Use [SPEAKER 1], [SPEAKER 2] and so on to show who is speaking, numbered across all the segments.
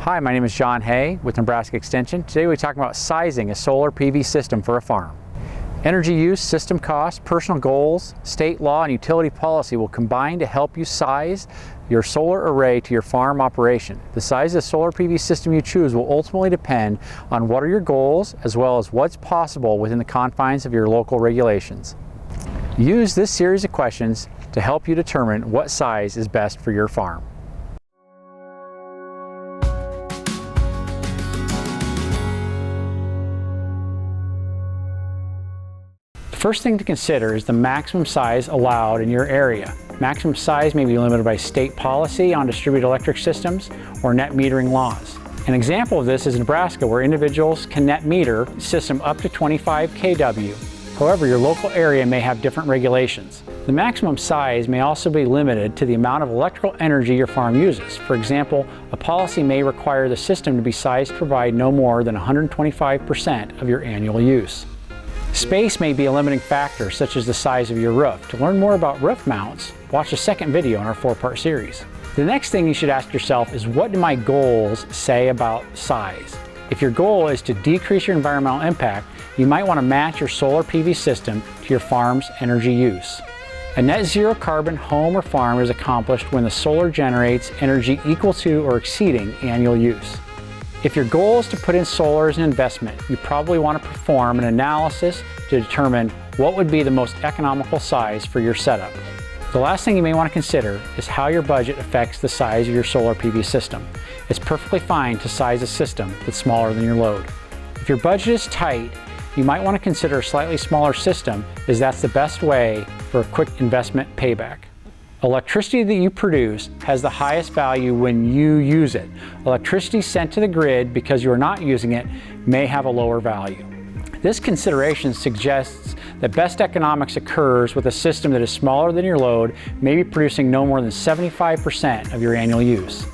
[SPEAKER 1] Hi, my name is John Hay with Nebraska Extension. Today we're talking about sizing a solar PV system for a farm. Energy use, system costs, personal goals, state law, and utility policy will combine to help you size your solar array to your farm operation. The size of the solar PV system you choose will ultimately depend on what are your goals as well as what's possible within the confines of your local regulations. Use this series of questions to help you determine what size is best for your farm. The first thing to consider is the maximum size allowed in your area. Maximum size may be limited by state policy on distributed electric systems or net metering laws. An example of this is Nebraska, where individuals can net meter a system up to 25 kW. However, your local area may have different regulations. The maximum size may also be limited to the amount of electrical energy your farm uses. For example, a policy may require the system to be sized to provide no more than 125% of your annual use. Space may be a limiting factor, such as the size of your roof. To learn more about roof mounts, watch the second video in our 4-part series. The next thing you should ask yourself is, what do my goals say about size? If your goal is to decrease your environmental impact, you might want to match your solar PV system to your farm's energy use. A net zero carbon home or farm is accomplished when the solar generates energy equal to or exceeding annual use. If your goal is to put in solar as an investment, you probably want to perform an analysis to determine what would be the most economical size for your setup. The last thing you may want to consider is how your budget affects the size of your solar PV system. It's perfectly fine to size a system that's smaller than your load. If your budget is tight, you might want to consider a slightly smaller system, as that's the best way for a quick investment payback. Electricity that you produce has the highest value when you use it. Electricity sent to the grid because you are not using it may have a lower value. This consideration suggests that best economics occurs with a system that is smaller than your load, maybe producing no more than 75% of your annual use.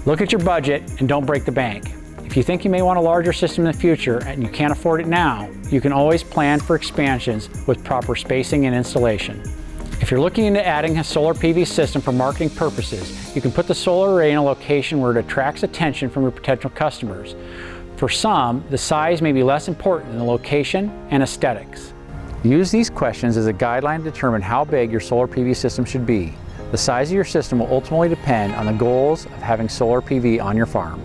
[SPEAKER 1] Look at your budget and don't break the bank. If you think you may want a larger system in the future and you can't afford it now, you can always plan for expansions with proper spacing and installation. If you're looking into adding a solar PV system for marketing purposes, you can put the solar array in a location where it attracts attention from your potential customers. For some, the size may be less important than the location and aesthetics. Use these questions as a guideline to determine how big your solar PV system should be. The size of your system will ultimately depend on the goals of having solar PV on your farm.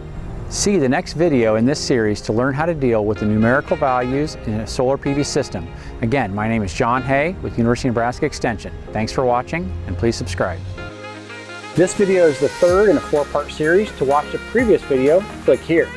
[SPEAKER 1] See the next video in this series to learn how to deal with the numerical values in a solar PV system. Again, my name is John Hay with University of Nebraska Extension. Thanks for watching, and please subscribe. This video is the third in a 4-part series. To watch the previous video, click here.